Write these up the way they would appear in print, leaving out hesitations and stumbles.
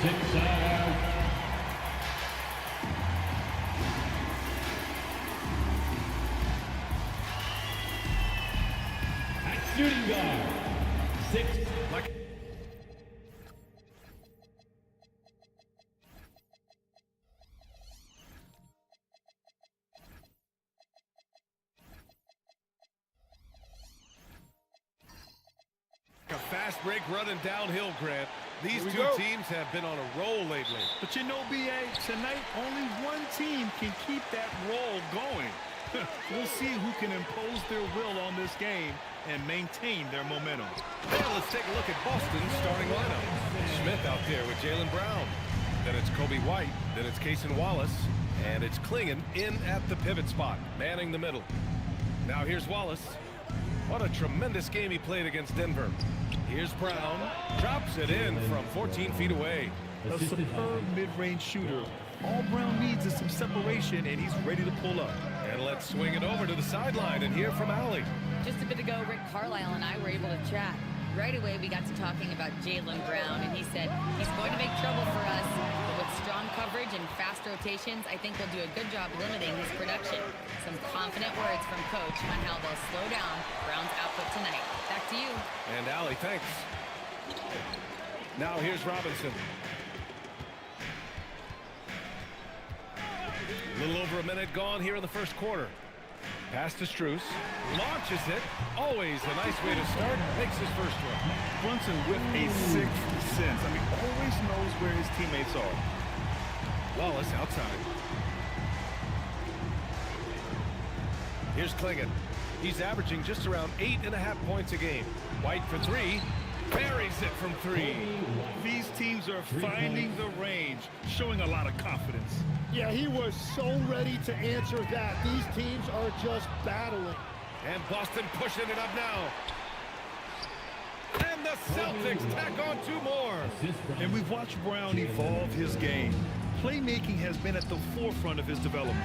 Shooting guard, 6. A fast break running downhill, Grant. These two teams have been on a roll lately. But you know, B.A., tonight only one team can keep that roll going. We'll see who can impose their will on this game and maintain their momentum. Now let's take a look at Boston's starting lineup. Smith out there with Jaylen Brown. Then it's Kobe White. Then it's Cason Wallace. And it's Klingon in at the pivot spot, manning the middle. Now here's Wallace. What a tremendous game he played against Denver. Here's Brown. Drops it in from 14 feet away. A superb mid-range shooter. All Brown needs is some separation, and he's ready to pull up. And let's swing it over to the sideline and hear from Allie. Just a bit ago, Rick Carlisle and I were able to chat. Right away, we got to talking about Jaylen Brown, and he said he's going to make trouble for us, but with strong coverage and fast rotations, I think he'll do a good job limiting his production. Some confident words from Coach on how they'll slow down Brown's output tonight. Back to you. And Allie, thanks. Now here's Robinson. A little over a minute gone here in the first quarter. Pass to Strus. Launches it. Always a nice way to start. Makes his first one. Brunson with a sixth sense. I mean, always knows where his teammates are. Wallace outside. Here's Klingon. He's averaging just around 8.5 points a game. White for 3. Buries it from 3. These teams are finding the range, showing a lot of confidence. Yeah, he was so ready to answer that. These teams are just battling. And Boston pushing it up now. And the Celtics tack on 2 more. And we've watched Brown evolve his game. Playmaking has been at the forefront of his development.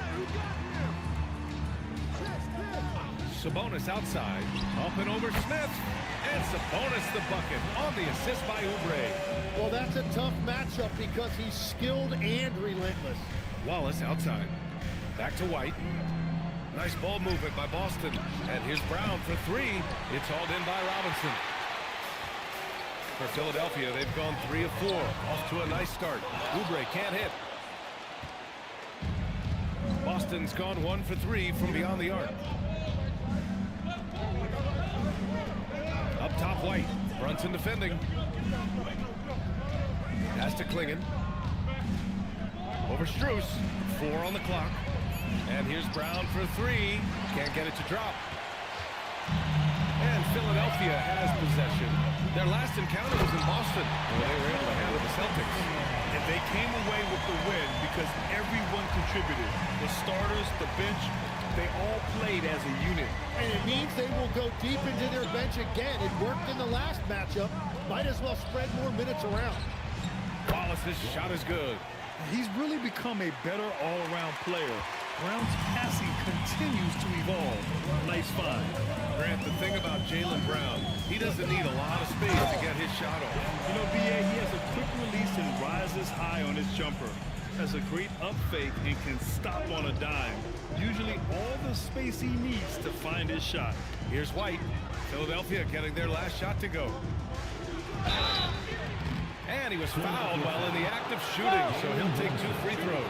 Sabonis outside. Up and over Smith. And Sabonis the bucket on the assist by Oubre. Well, that's a tough matchup because he's skilled and relentless. Wallace outside. Back to White. Nice ball movement by Boston. And here's Brown for 3. It's hauled in by Robinson. For Philadelphia, they've gone 3 of 4. Off to a nice start. Oubre can't hit. Boston's gone 1 for 3 from beyond the arc. Up top, White. Brunson defending. Pass to Klingon. Over Strus. 4 on the clock. And here's Brown for 3. Can't get it to drop. And Philadelphia has possession. Their last encounter was in Boston, where they were able to handle the Celtics. And they came away with the win because everyone contributed. The starters, the bench, they all played as a unit. And it means they will go deep into their bench again. It worked in the last matchup. Might as well spread more minutes around. Wallace's shot is good. He's really become a better all-around player. Brown's passing continues to evolve. Nice find. Grant, the thing about Jaylen Brown, he doesn't need a lot of space to get his shot off. You know, B.A., he has a quick release and rises high on his jumper. Has a great up fake and can stop on a dime. Usually all the space he needs to find his shot. Here's White. Philadelphia getting their last shot to go. And he was fouled while in the act of shooting, so he'll take 2 free throws.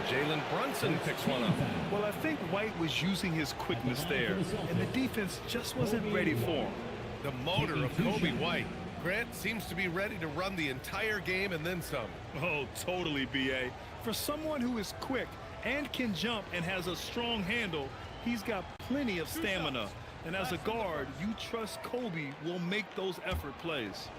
Jalen Brunson picks one up. Well, I think White was using his quickness there, and the defense just wasn't ready for him. The motor of Kobe White. Grant seems to be ready to run the entire game and then some. Oh, totally, B.A. For someone who is quick and can jump and has a strong handle, he's got plenty of stamina. And as a guard, you trust Kobe will make those effort plays.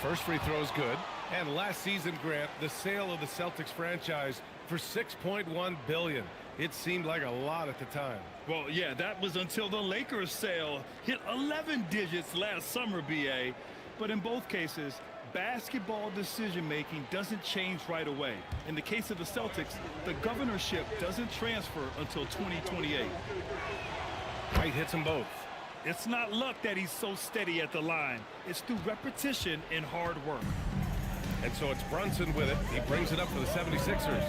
First free throw is good. And last season, Grant, the sale of the Celtics franchise for $6.1 billion. It seemed like a lot at the time. Well, yeah, that was until the Lakers sale hit 11 digits last summer, B.A. But in both cases, basketball decision-making doesn't change right away. In the case of the Celtics, the governorship doesn't transfer until 2028. White hits them both. It's not luck that he's so steady at the line. It's through repetition and hard work. And so it's Brunson with it. He brings it up for the 76ers.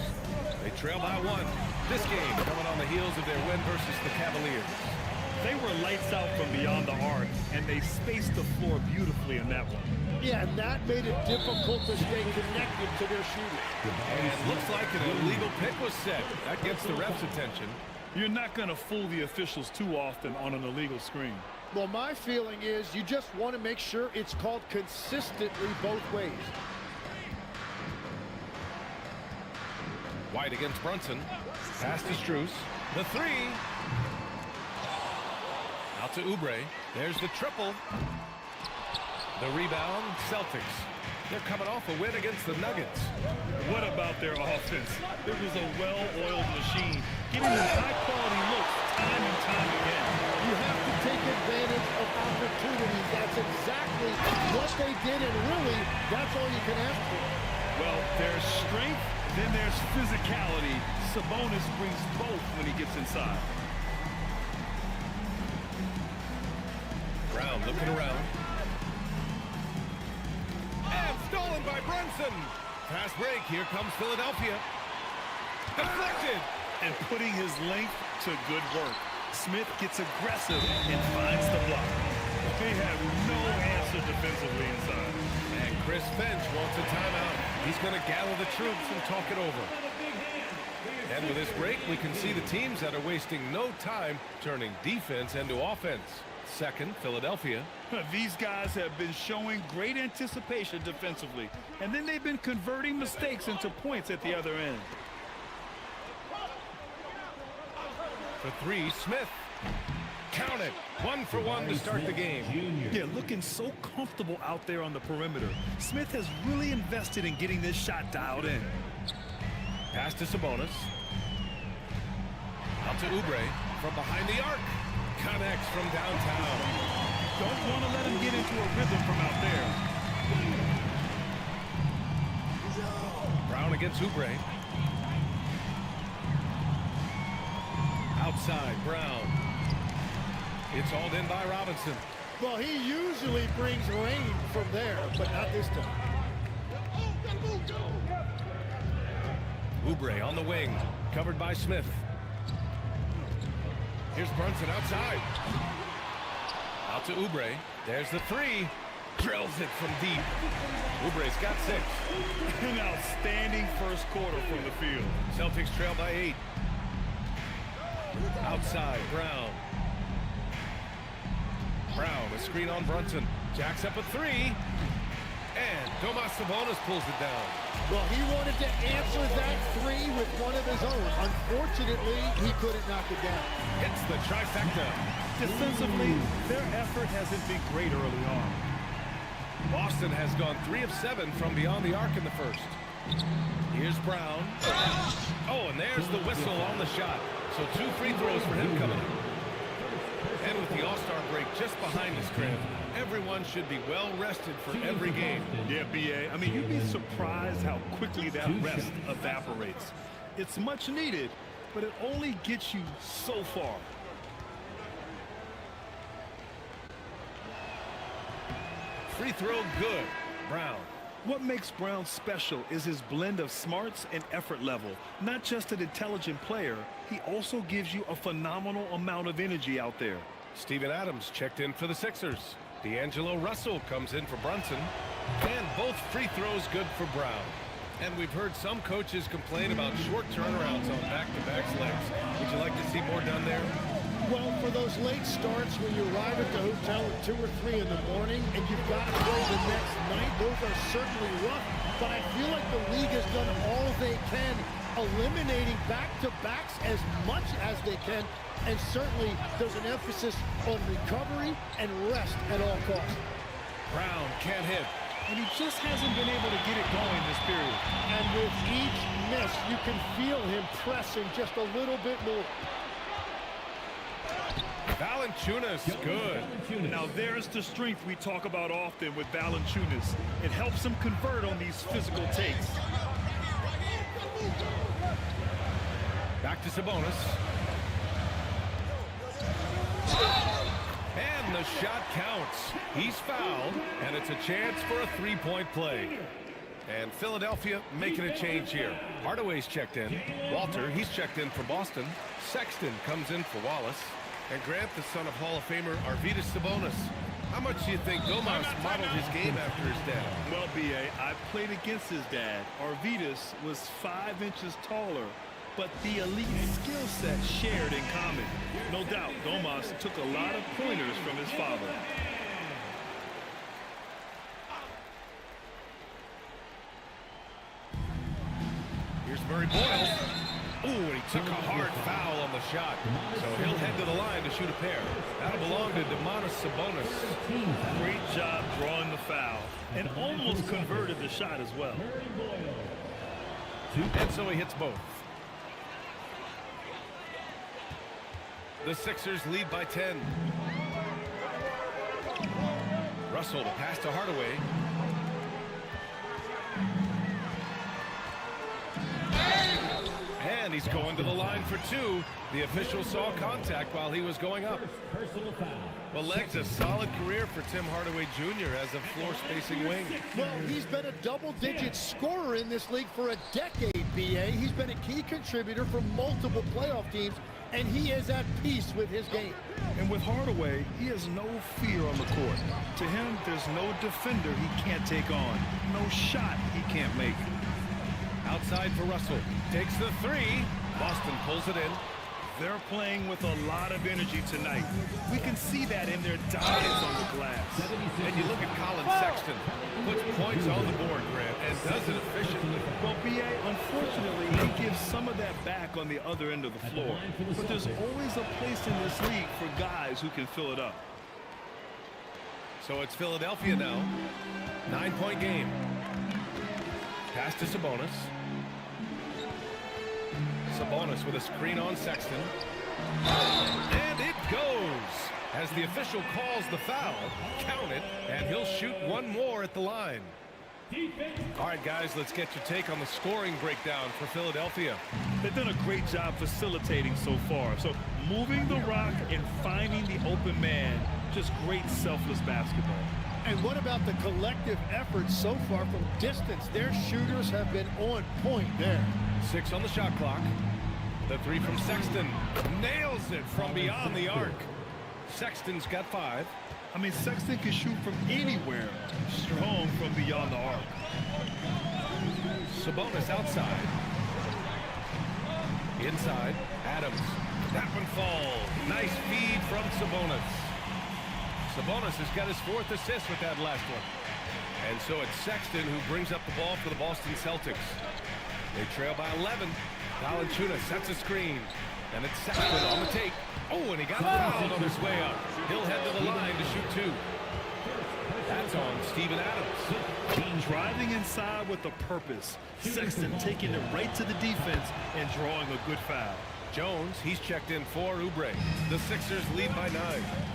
They trail by 1. This game coming on the heels of their win versus the Cavaliers. They were lights out from beyond the arc, and they spaced the floor beautifully in that one. Yeah, and that made it difficult to stay connected to their shooting. And it looks like an illegal pick was set. That gets the ref's attention. You're not going to fool the officials too often on an illegal screen. Well, my feeling is you just want to make sure it's called consistently both ways. White against Brunson. Pass to Strus. The 3. Out to Oubre. There's the triple. The rebound, Celtics. They're coming off a win against the Nuggets. What about their offense? It was a well-oiled machine, getting them high-quality looks time and time again. You have to take advantage of opportunities. That's exactly what they did, and really, that's all you can ask for. Well, there's strength, then there's physicality. Sabonis brings both when he gets inside. Brown looking around. And stolen by Brunson. Fast break. Here comes Philadelphia. Deflected. And putting his length to good work. Smith gets aggressive and finds the block. They have no answer defensively inside. And Chris Finch wants a timeout. He's going to gather the troops and talk it over. And with this break, we can see the teams that are wasting no time turning defense into offense. Second, Philadelphia. These guys have been showing great anticipation defensively, and then they've been converting mistakes into points at the other end. For 3, Smith. Count it. 1 for 1 to start the game. Yeah, looking so comfortable out there on the perimeter. Smith has really invested in getting this shot dialed in. Pass to Sabonis. Out to Oubre from behind the arc. Connects from downtown. Don't want to let him get into a rhythm from out there. Brown against Oubre. Outside, Brown. It's all in by Robinson. Well, he usually brings rain from there, but not this time. Oubre on the wing, covered by Smith. Here's Brunson outside. Out to Oubre. There's the 3. Drills it from deep. Oubre's got 6. An outstanding first quarter from the field. Celtics trail by 8. Outside, Brown. Brown, a screen on Brunson. Jacks up a 3. And Domas Sabonis pulls it down. Well, he wanted to answer that 3 with one of his own. Unfortunately, he couldn't knock it down. Hits the trifecta. Defensively, their effort hasn't been great early on. Boston has gone 3 of 7 from beyond the arc in the first. Here's Brown. Oh, and there's the whistle on the shot. So 2 free throws for him coming up. And with the All-Star break just behind us, Grant, everyone should be well rested for every game. Yeah, B.A. I mean, you'd be surprised how quickly that rest evaporates. It's much needed, but it only gets you so far. Free throw good. Brown. What makes Brown special is his blend of smarts and effort level. Not just an intelligent player, he also gives you a phenomenal amount of energy out there. Steven Adams checked in for the Sixers. D'Angelo Russell comes in for Brunson. And both free throws good for Brown. And we've heard some coaches complain about short turnarounds on back-to-back legs. Would you like to see more done there? Well, for those late starts when you arrive at the hotel at 2 or 3 in the morning and you've got to play the next night, those are certainly rough. But I feel like the league has done all they can, eliminating back-to-backs as much as they can. And certainly there's an emphasis on recovery and rest at all costs. Brown can't hit. And he just hasn't been able to get it going this period. And with each miss, you can feel him pressing just a little bit more. Valanciunas, good. Now there's the strength we talk about often with Valanciunas. It helps him convert on these physical takes. Back to Sabonis. And the shot counts. He's fouled, and it's a chance for a three-point play. And Philadelphia making a change here. Hardaway's checked in. Walter, he's checked in for Boston. Sexton comes in for Wallace. And Grant, the son of Hall of Famer Arvydas Sabonis. How much do you think Domas modeled his game after his dad? Well, B.A., I played against his dad. Arvydas was 5 inches taller, but the elite skill set shared in common. No doubt, Domas took a lot of pointers from his father. Here's Murray Boyles. Ooh, and he took a hard foul on the shot. So he'll head to the line to shoot a pair. That'll belong to Domantas Sabonis. Great job drawing the foul and almost converted the shot as well. And so he hits both. The Sixers lead by 10. Russell to pass to Hardaway. And he's going to the line for two. The official saw contact while he was going up. Well, Legs, a solid career for Tim Hardaway Jr. as a floor-spacing wing. Well, he's been a double-digit scorer in this league for a decade, B.A. He's been a key contributor for multiple playoff teams, and he is at peace with his game. And with Hardaway, he has no fear on the court. To him, there's no defender he can't take on, no shot he can't make. Outside for Russell. Takes the three. Boston pulls it in. They're playing with a lot of energy tonight. We can see that in their dives on the glass. And you look at Colin Sexton. Puts points on the board, Grant, and does it efficiently. Well, B.A., unfortunately, he gives some of that back on the other end of the floor. But there's always a place in this league for guys who can fill it up. So it's Philadelphia now. 9-point game. Pass to Sabonis. Sabonis with a screen on Sexton. And it goes. As the official calls the foul, count it, and he'll shoot one more at the line. All right, guys, let's get your take on the scoring breakdown for Philadelphia. They've done a great job facilitating so far. So moving the rock and finding the open man, just great selfless basketball. And what about the collective effort so far from distance? Their shooters have been on point there. 6 on the shot clock. The three from Sexton. Nails it from beyond the arc. Sexton's got 5. I mean, Sexton can shoot from anywhere. Strong from beyond the arc. Sabonis outside. Inside. Adams. That one falls. Nice feed from Sabonis. Sabonis has got his 4th assist with that last one. And so it's Sexton who brings up the ball for the Boston Celtics. They trail by 11. Valanciunas sets a screen. And it's Sexton on the take. Oh, and he got fouled on his way up. He'll head to the line to shoot 2. That's on Steven Adams. Driving inside with a purpose. Sexton taking it right to the defense and drawing a good foul. Jones, he's checked in for Oubre. The Sixers lead by 9.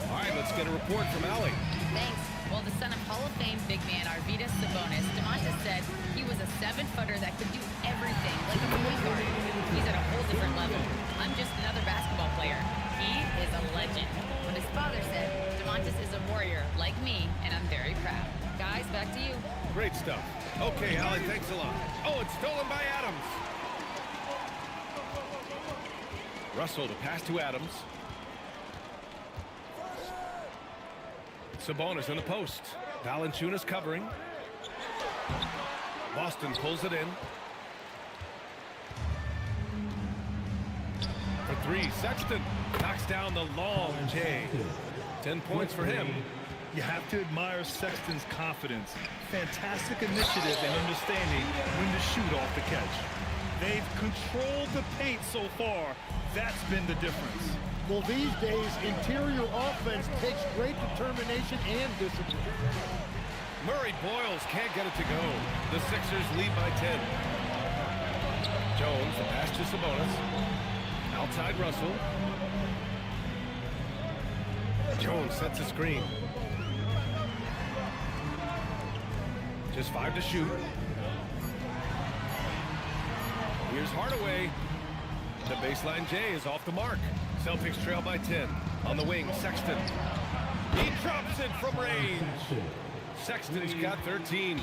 All right, let's get a report from Allie. Thanks. Well, the son of Hall of Fame big man Arvydas Sabonis, Domantas said he was a 7-footer that could do everything, like a point guard. He's at a whole different level. I'm just another basketball player. He is a legend. But his father said, Domantas is a warrior like me, and I'm very proud. Guys, back to you. Great stuff. Okay, Allie, thanks a lot. Oh, it's stolen by Adams. Russell to pass to Adams. Sabonis in the post. Valanciunas covering. Boston pulls it in. For 3, Sexton knocks down the long J. 10 points for him. You have to admire Sexton's confidence. Fantastic initiative and understanding when to shoot off the catch. They've controlled the paint so far. That's been the difference. Well, these days, interior offense takes great determination and discipline. Murray Boyles can't get it to go. The Sixers lead by 10. Jones, the pass to Sabonis. Outside Russell. Jones sets a screen. Just 5 to shoot. Here's Hardaway. The baseline J is off the mark. Celtics trail by 10. On the wing, Sexton. He drops it from range. Sexton's got 13.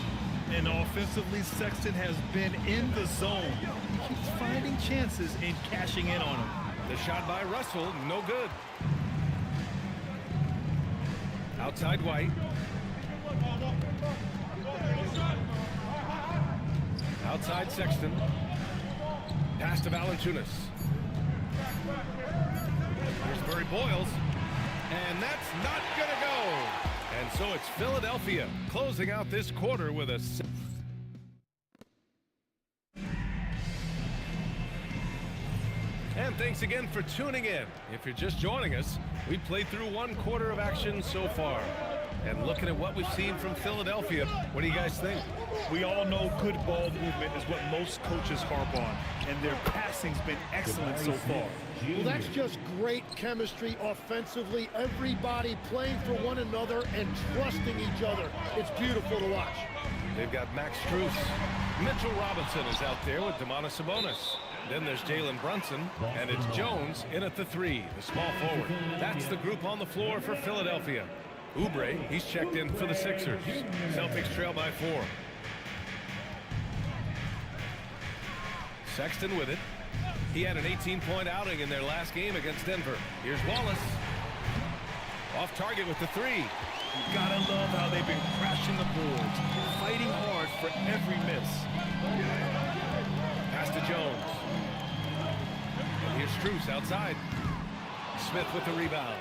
And offensively, Sexton has been in the zone. He keeps finding chances and cashing in on them. The shot by Russell, no good. Outside White. Outside Sexton. Pass to Valanciunas. Here's Murray Boyles. And that's not going to go. And so it's Philadelphia closing out this quarter with a... And thanks again for tuning in. If you're just joining us, we played through one quarter of action so far. And looking at what we've seen from Philadelphia, what do you guys think? We all know good ball movement is what most coaches harp on, and their passing's been excellent so far. Well, that's just great chemistry offensively. Everybody playing for one another and trusting each other. It's beautiful to watch. They've got Max Strus. Mitchell Robinson is out there with Domantas Sabonis. Then there's Jalen Brunson, and it's Jones in at the 3, the small forward. That's the group on the floor for Philadelphia. Oubre, he's checked in for the Sixers. Celtics trail by 4. Sexton with it. He had an 18-point outing in their last game against Denver. Here's Wallace. Off target with the 3. You gotta love how they've been crashing the boards, fighting hard for every miss. Pass to Jones. And here's Strus outside. Smith with the rebound.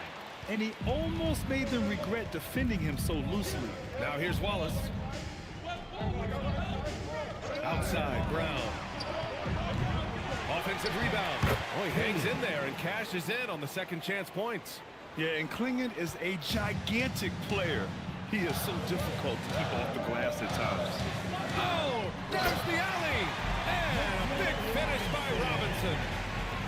And he almost made them regret defending him so loosely. Now here's Wallace. Outside, Brown. Offensive rebound. Oh, he hangs in there and cashes in on the second chance points. Yeah, and Klingon is a gigantic player. He is so difficult to keep off the glass at times. Oh, there's the alley. And a big finish by Robinson.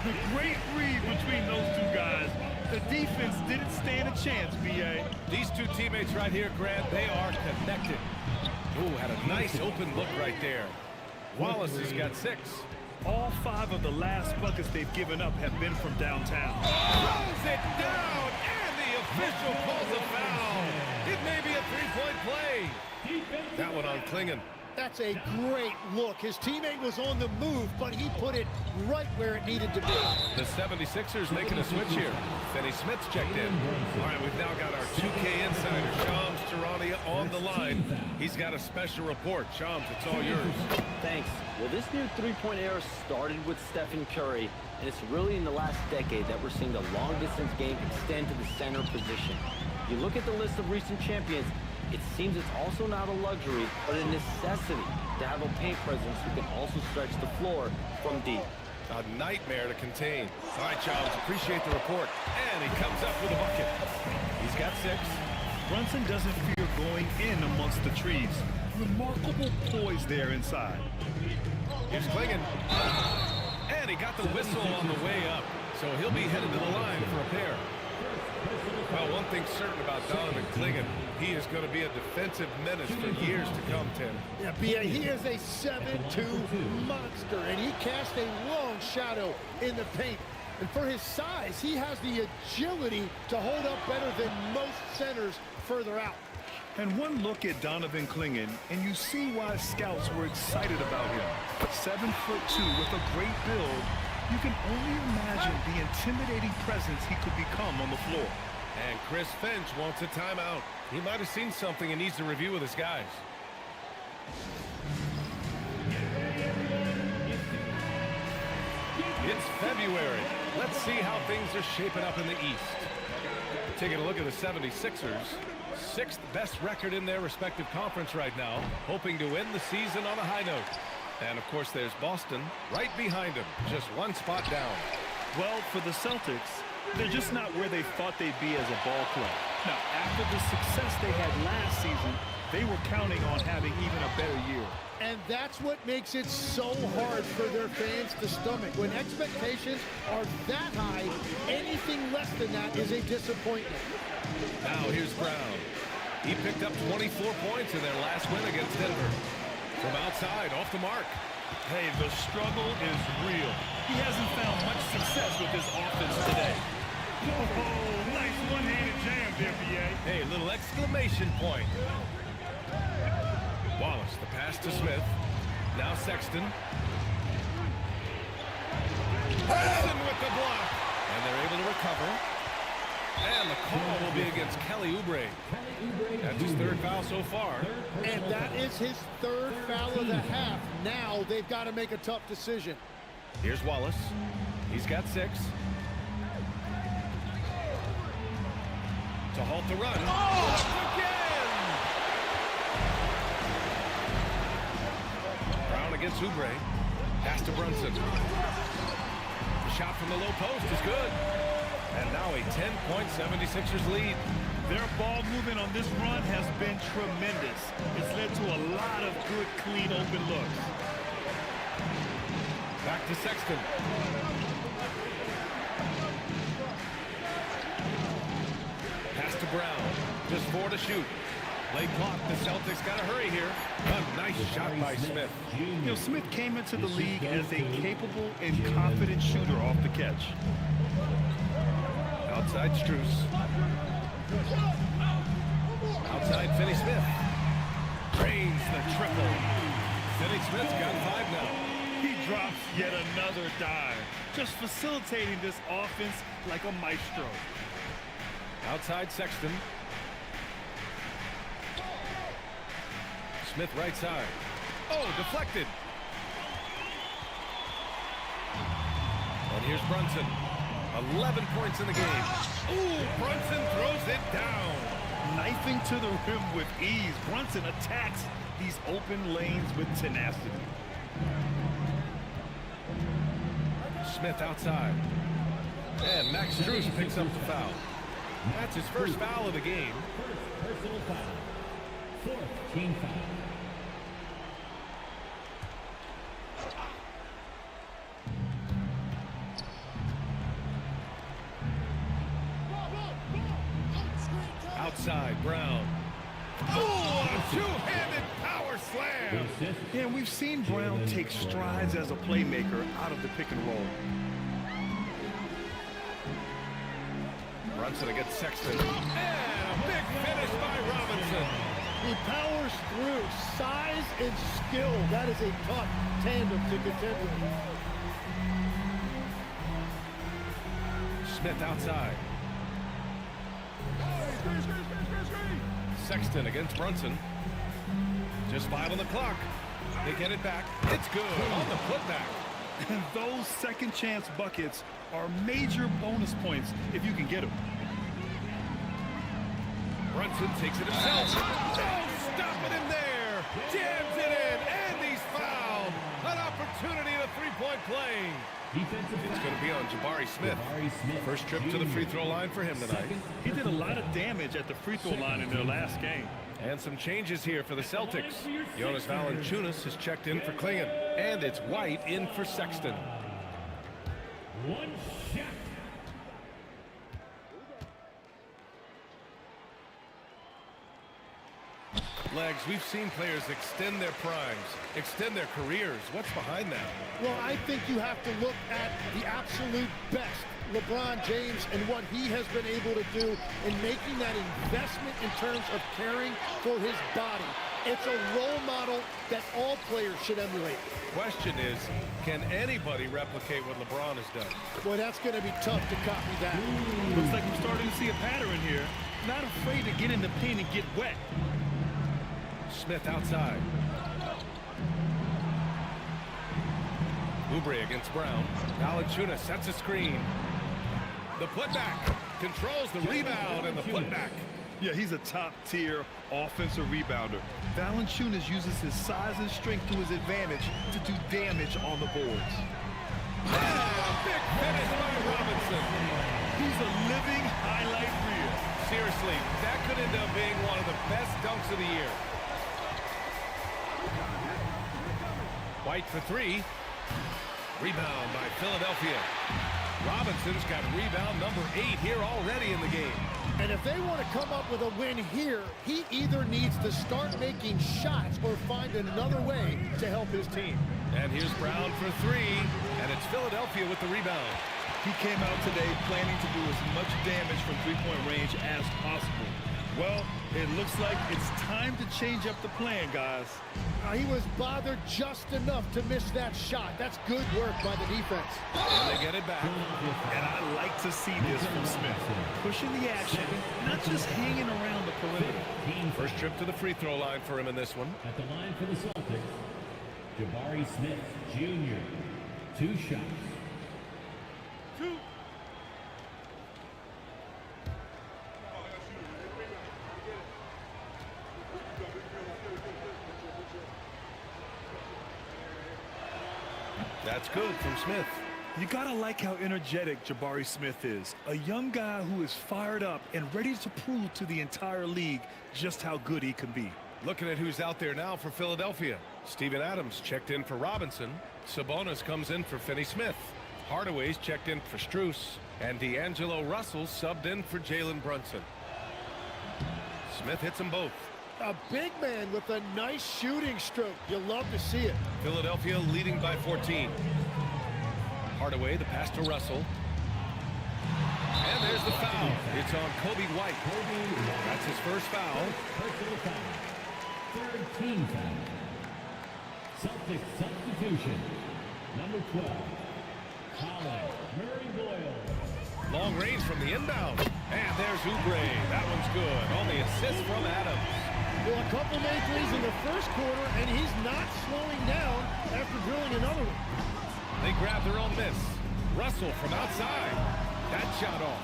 The great read between those two guys. The defense didn't stand a chance, B.A. These two teammates right here, Grant, they are connected. Ooh, had a nice open look right there. Wallace has got 6. All 5 of the last buckets they've given up have been from downtown. Throws it down, and the official calls a foul. It may be a 3-point play. That one on Klingon. That's a great look. His teammate was on the move, but he put it right where it needed to be. The 76ers making a switch here. Finney Smith's checked in. All right, we've now got our 2K insider, Shams Charania, on the line. He's got a special report. Shams, it's all yours. Thanks. Well, this new three-point era started with Stephen Curry, and it's really in the last decade that we're seeing the long-distance game extend to the center position. You look at the list of recent champions, it seems it's also not a luxury, but a necessity to have a paint presence who can also stretch the floor from deep. A nightmare to contain. All right, Shams, appreciate the report. And he comes up with a bucket. He's got 6. Brunson doesn't fear going in amongst the trees. Remarkable poise there inside. Here's Klingon. And he got the whistle on the way up. So he'll be headed to the line for a pair. Well, one thing's certain about Donovan Klingon, he is going to be a defensive menace for years to come, Tim. Yeah, B.A., he is a 7'2" monster, and he cast a long shadow in the paint. And for his size, he has the agility to hold up better than most centers further out. And one look at Donovan Klingon, and you see why scouts were excited about him. 7'2" with a great build, you can only imagine the intimidating presence he could become on the floor. And Chris Finch wants a timeout. He might have seen something and needs to review with his guys. It's February. Let's see how things are shaping up in the East. Taking a look at the 76ers. 6th best record in their respective conference right now, hoping to end the season on a high note. And of course there's Boston right behind him, just one spot down. Well, for the Celtics, they're just not where they thought they'd be as a ball club. Now, after the success they had last season, they were counting on having even a better year. And that's what makes it so hard for their fans to stomach. When expectations are that high, anything less than that is a disappointment. Now here's Brown. He picked up 24 points in their last win against Denver. From outside, off the mark. Hey, the struggle is real. He hasn't found much success with his offense today. Oh, nice one-handed jam there, B.A. Hey, little exclamation point. Wallace, the pass to Smith. Now Sexton. Sexton with the block. And they're able to recover. And the call will be against Kelly Oubre. That's his third foul so far. And that is his third foul of the half. Now they've got to make a tough decision. Here's Wallace. He's got 6. To halt the run. Oh, again! Brown against Oubre. Pass to Brunson. The shot from the low post is good. And now a 10-point 76ers lead. Their ball movement on this run has been tremendous. It's led to a lot of good, clean, open looks. Back to Sexton. Pass to Brown. Just 4 to shoot. Late clock. The Celtics got to hurry here. A nice shot by Smith. You know, Smith came into the league as a capable and confident shooter off the catch. Outside Strus. Outside Finney Smith. Drains the triple. Finney Smith's got 5 now. He drops yet another dime, just facilitating this offense like a maestro. Outside Sexton. Smith right side. Oh, deflected. And here's Brunson. 11 points in the game. Ooh, Brunson throws it down. Knifing to the rim with ease, Brunson attacks these open lanes with tenacity. Smith outside. And Max Strus picks up the foul. That's his first foul of the game. Personal foul. 4th team foul. Outside, Brown. Oh, a two-handed power slam. Yeah, we've seen Brown take strides as a playmaker out of the pick and roll. Brunson against Sexton. And a big finish by Robinson. He powers through. Size and skill. That is a tough tandem to contend with. Smith outside. Sexton against Brunson. Just 5 on the clock. They get it back. It's good on the putback. And those second chance buckets are major bonus points if you can get them. Brunson takes it himself. Oh, stopping him there. Jams it in, and he's fouled. An opportunity at a three-point play. It's going to be on Jabari Smith. First trip to the free throw line for him tonight. He did a lot of damage at the free throw line in their last game. And some changes here for the Celtics. Jonas Valanciunas has checked in for Klingon. And it's White in for Sexton. One shot. Legs, we've seen players extend their primes, extend their careers. What's behind that? Well, I think you have to look at the absolute best. LeBron James and what he has been able to do in making that investment in terms of caring for his body. It's a role model that all players should emulate. Question is, can anybody replicate what LeBron has done? Boy, that's going to be tough to copy that. Looks like I'm starting to see a pattern here. Not afraid to get in the paint and get wet. Smith outside. Oubre against Brown. Valanciunas sets a screen. The putback controls the rebound and the putback. Yeah, he's a top-tier offensive rebounder. Valanciunas uses his size and strength to his advantage to do damage on the boards. Yeah, big finish by Robinson. He's a living highlight reel. Seriously, that could end up being one of the best dunks of the year. White for 3. Rebound by Philadelphia. Robinson's got rebound number 8 here already in the game. And if they want to come up with a win here, he either needs to start making shots or find another way to help his team. And here's Brown for 3, and it's Philadelphia with the rebound. He came out today planning to do as much damage from three-point range as possible. Well, it looks like it's time to change up the plan, guys. He was bothered just enough to miss that shot. That's good work by the defense. And they get it back. And I like to see this from Smith. Pushing the action, not just hanging around the perimeter. First trip to the free throw line for him in this one. At the line for the Celtics, Jabari Smith Jr. 2 shots. That's good from Smith. You gotta like how energetic Jabari Smith is. A young guy who is fired up and ready to prove to the entire league just how good he can be. Looking at who's out there now for Philadelphia. Steven Adams checked in for Robinson. Sabonis comes in for Finney-Smith. Hardaway's checked in for Strus. And D'Angelo Russell subbed in for Jalen Brunson. Smith hits them both. A big man with a nice shooting stroke. You love to see it. Philadelphia leading by 14. Hardaway, the pass to Russell. And there's the foul. It's on Kobe White. That's his first foul. Personal foul. Third team foul. Celtics substitution. Number 12. Colin Murray-Boyle. Long range from the inbound. And there's Oubre. That one's good. On the assist from Adams. Well, a couple made threes in the first quarter, and he's not slowing down after drilling another one. They grab their own miss. Russell from outside. That shot off.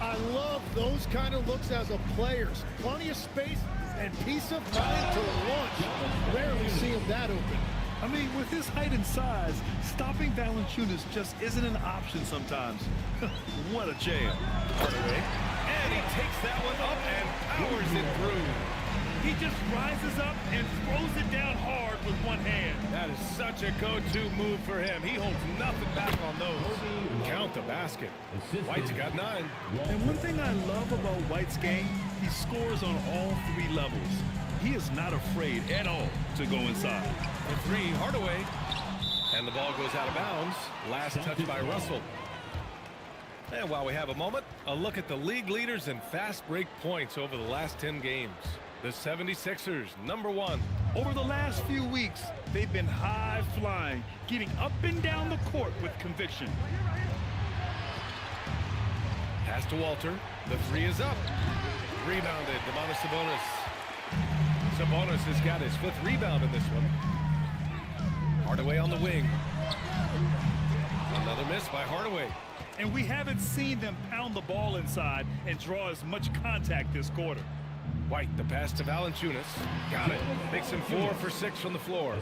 I love those kind of looks as a player. Plenty of space and peace of mind to launch. Rarely see him that open. I mean, with his height and size, stopping Valanciunas just isn't an option sometimes. What a jam. Hardaway. And he takes that one up and powers it through. He just rises up and throws it down hard with one hand. That is such a go-to move for him. He holds nothing back on those. Count the basket. White's got 9. And one thing I love about White's game, he scores on all 3 levels. He is not afraid at all to go inside. The 3, Hardaway. And the ball goes out of bounds. Last touch by Russell. And while we have a moment, a look at the league leaders in fast break points over the last 10 games. The 76ers, number 1. Over the last few weeks, they've been high-flying, getting up and down the court with conviction. Pass to Walter. The 3 is up. Rebounded, Domantas Sabonis. Sabonis has got his 5th rebound in this one. Hardaway on the wing. Another miss by Hardaway. And we haven't seen them pound the ball inside and draw as much contact this quarter. White, the pass to Valanciunas. Got it. Makes him 4 for 6 from the floor.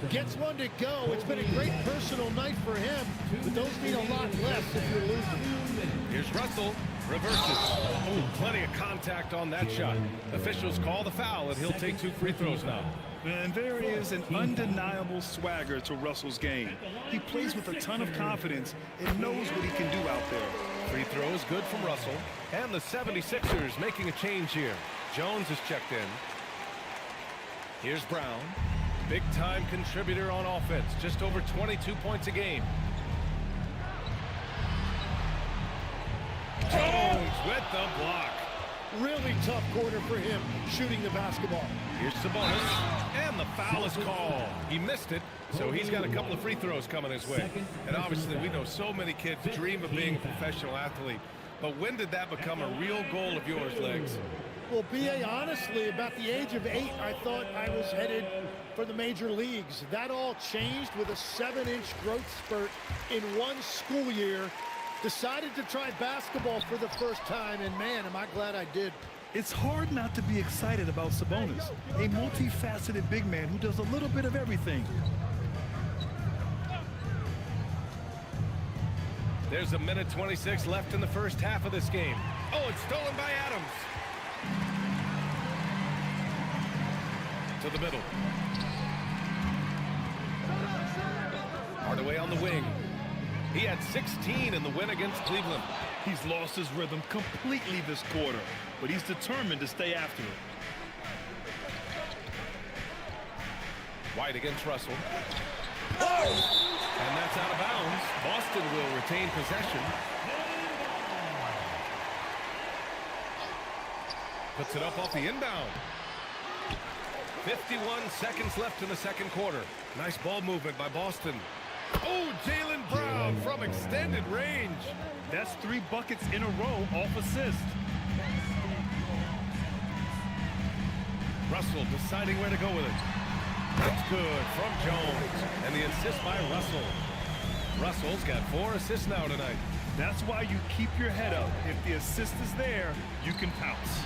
Gets one to go. It's been a great personal night for him, but those mean a lot less if you're losing. Here's Russell. Reverses. Oh, plenty of contact on that shot. Officials call the foul, and he'll take 2 free throws now. And there is an undeniable swagger to Russell's game. He plays with a ton of confidence and knows what he can do out there. Free throws good from Russell. And the 76ers making a change here. Jones is checked in. Here's Brown. Big-time contributor on offense. Just over 22 points a game. Jones with the block. Really tough quarter for him, shooting the basketball. Here's Sabonis. And the foul is called. He missed it, so he's got a couple of free throws coming his way. And obviously, we know so many kids dream of being a professional athlete. But when did that become a real goal of yours, Legs? Well, B.A., honestly, about the age of 8, I thought I was headed for the major leagues. That all changed with a 7-inch growth spurt in one school year. Decided to try basketball for the first time, and man, am I glad I did. It's hard not to be excited about Sabonis, a multifaceted big man who does a little bit of everything. There's a minute 26 left in the first half of this game. Oh, it's stolen by Adams. To the middle. Hardaway on the wing. He had 16 in the win against Cleveland. He's lost his rhythm completely this quarter, but he's determined to stay after it. White against Russell. And that's out of bounds. Boston will retain possession. Puts it up off the inbound. 51 seconds left in the second quarter. Nice ball movement by Boston. Oh, Jaylen Brown from extended range. That's 3 buckets in a row off assist. Russell deciding where to go with it. That's good from Jones. And the assist by Russell. Russell's got 4 assists now tonight. That's why you keep your head up. If the assist is there, you can pounce.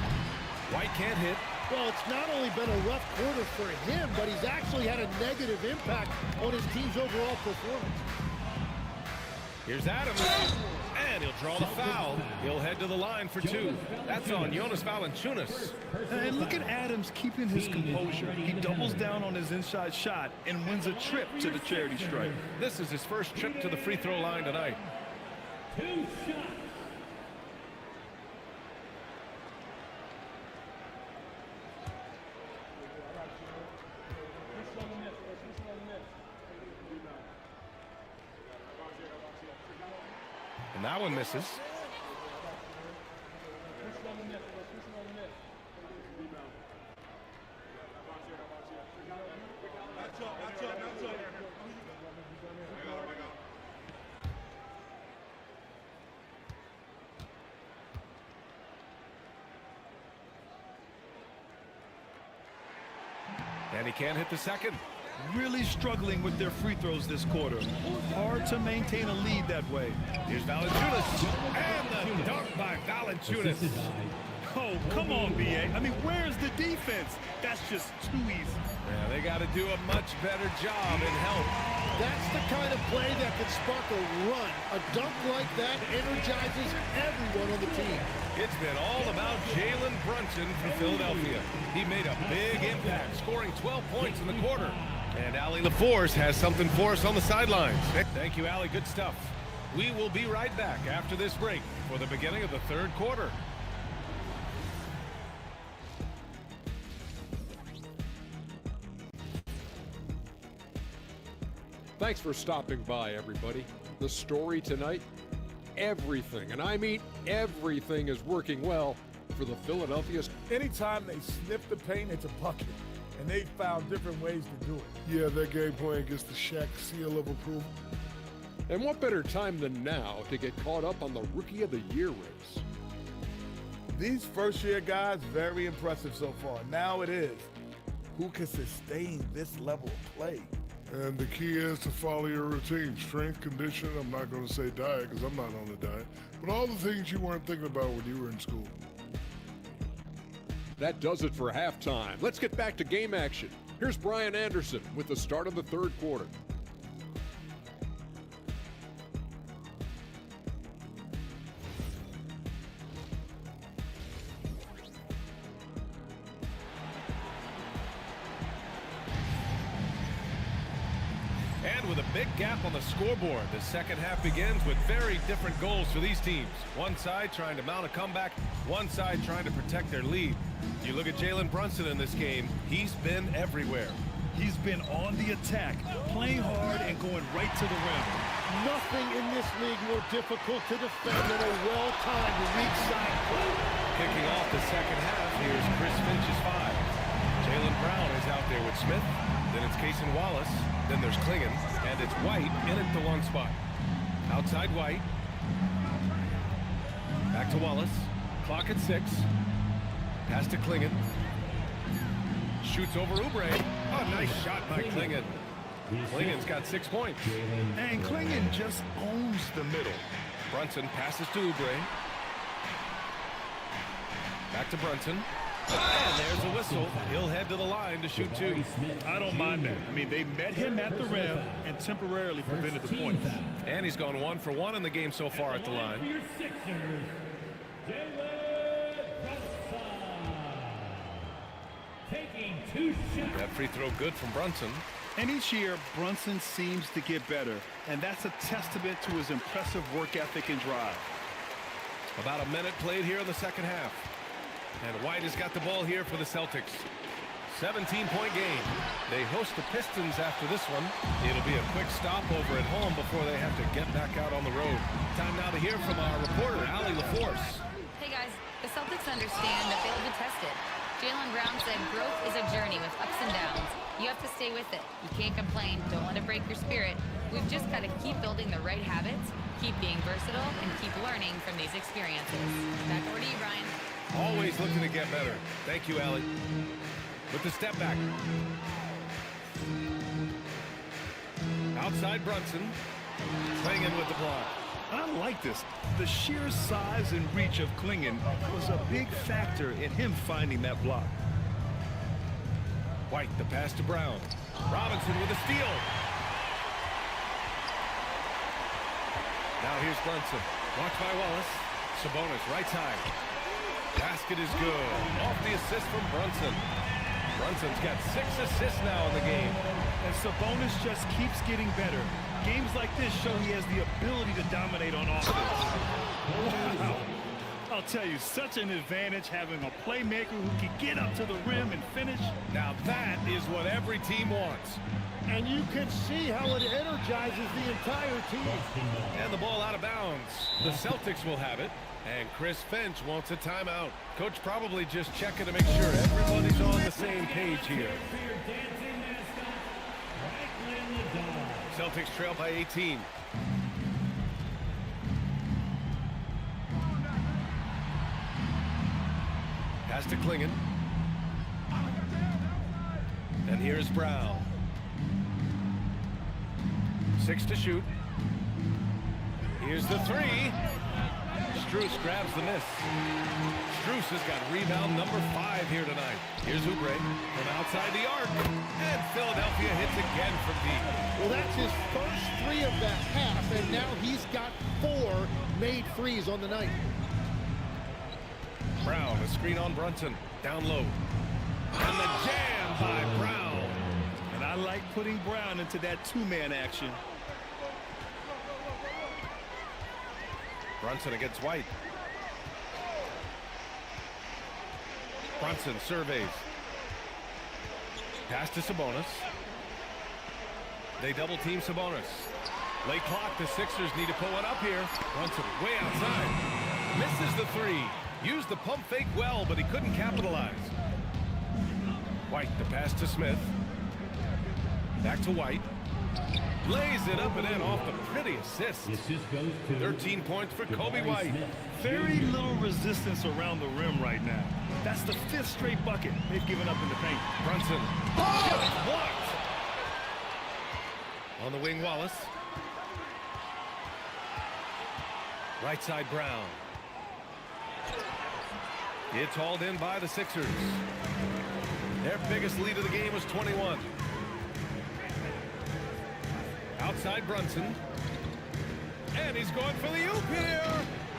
White can't hit. Well, it's not only been a rough quarter for him, but he's actually had a negative impact on his team's overall performance. Here's Adams. And he'll draw the foul. He'll head to the line for 2. That's on Jonas Valanciunas. And look at Adams keeping his composure. He doubles down on his inside shot and wins a trip to the charity stripe. This is his first trip to the free throw line tonight. 2 shots. And that one misses. And he can't hit the second. Really struggling with their free throws this quarter. Hard to maintain a lead that way. Here's Valanciunas. And the dunk by Valanciunas. Oh, come on, B.A. I mean, where's the defense? That's just too easy. Yeah, they got to do a much better job in help. That's the kind of play that can spark a run. A dunk like that energizes everyone on the team. It's been all about Jalen Brunson for Philadelphia. He made a big impact, scoring 12 points in the quarter. And Allie LaForce has something for us on the sidelines. Thank you, Allie. Good stuff. We will be right back after this break for the beginning of the third quarter. Thanks for stopping by, everybody. The story tonight, everything, and I mean everything, is working well for the Philadelphia. Anytime they sniff the paint, it's a bucket. And they found different ways to do it. Yeah, their game plan gets the Shaq seal of approval. And what better time than now to get caught up on the Rookie of the Year race? These first-year guys, very impressive so far. Now it is, who can sustain this level of play? And the key is to follow your routine. Strength, condition, I'm not going to say diet because I'm not on a diet, but all the things you weren't thinking about when you were in school. That does it for halftime. Let's get back to game action. Here's Brian Anderson with the start of the third quarter. And with a big gap on the scoreboard, the second half begins with very different goals for these teams. One side trying to mount a comeback, one side trying to protect their lead. You look at Jalen Brunson in this game, he's been everywhere. He's been on the attack, playing hard and going right to the rim. Nothing in this league more difficult to defend than a well-timed weak side play. Kicking off the second half, here's Chris Finch's 5. Jaylen Brown is out there with Smith. Then it's Cason Wallace. Then there's Klingon. And it's White in at the 1 spot. Outside White. Back to Wallace. Clock at 6. Pass to Klingon. Shoots over Oubre. Oh, nice shot by Klingon. Klingon's got 6 points. And Klingon just owns the middle. Brunson passes to Oubre. Back to Brunson. And there's a whistle. He'll head to the line to shoot 2. I don't mind that. I mean, they met him at the rim and temporarily prevented the points. And he's gone 1 for 1 in the game so far at the line. Taking 2 shots. That free throw good from Brunson. And each year, Brunson seems to get better. And that's a testament to his impressive work ethic and drive. About a minute played here in the second half. And White has got the ball here for the Celtics. 17-point game. They host the Pistons after this one. It'll be a quick stopover at home before they have to get back out on the road. Time now to hear from our reporter, Allie LaForce. Hey guys, the Celtics understand that they'll be tested. Jaylen Brown said growth is a journey with ups and downs. You have to stay with it. You can't complain. Don't let it break your spirit. We've just got to keep building the right habits, keep being versatile, and keep learning from these experiences. Back over to you, Brian. Always looking to get better. Thank you, Allie. With the step back. Outside Brunson. Clingan with the block. I like this. The sheer size and reach of Clingan was a big factor in him finding that block. White, the pass to Brown. Robinson with a steal. Now here's Brunson. Blocked by Wallace. Sabonis, right side. Basket is good. Off the assist from Brunson. Brunson's got 6 assists now in the game. And Sabonis just keeps getting better. Games like this show he has the ability to dominate on offense. Wow. I'll tell you, such an advantage having a playmaker who can get up to the rim and finish. Now that is what every team wants. And you can see how it energizes the entire team. And the ball out of bounds. The Celtics will have it. And Chris Finch wants a timeout. Coach probably just checking to make sure everybody's on the same page here. Celtics trail by 18. Pass to Clingan. And here's Brown. 6 to shoot. Here's the 3. Strus grabs the miss. Strus has got rebound number 5 here tonight. Here's Oubre from outside the arc. And Philadelphia hits again from deep. Well, that's his first 3 of the half, and now he's got 4 made threes on the night. Brown, a screen on Brunson. Down low. And the jam by Brown. And I like putting Brown into that 2-man action. Brunson against White. Brunson surveys. Pass to Sabonis. They double team Sabonis. Late clock, the Sixers need to pull it up here. Brunson way outside. Misses the 3. Used the pump fake well, but he couldn't capitalize. White, the pass to Smith. Back to White. Lays it up and in off the pretty assist. 13 points for Kobe White. Very little resistance around the rim right now. That's the 5th straight bucket they've given up in the paint. Brunson. Oh! Blocked. On the wing, Wallace. Right side, Brown. It's hauled in by the Sixers. Their biggest lead of the game was 21. Outside Brunson. And he's going for the oop here.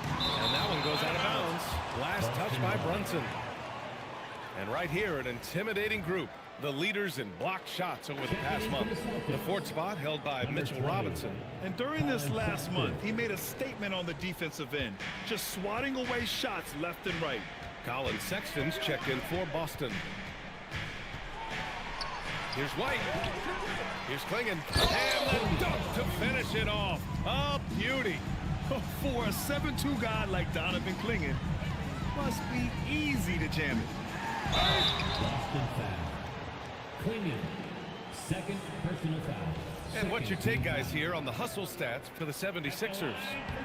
And that one goes out of bounds. Last touch by Brunson. And right here, an intimidating group. The leaders in blocked shots over the past month. The 4th spot held by Mitchell Robinson. And during this last month, he made a statement on the defensive end. Just swatting away shots left and right. Colin Sexton's checked in for Boston. Here's White. Here's Clingan. And the dunk to finish it off. A beauty. For a 7'2" guy like Donovan Clingan, must be easy to jam it. Boston foul. Clingan, 2nd personal foul. And what's your take, guys, here on the hustle stats for the 76ers?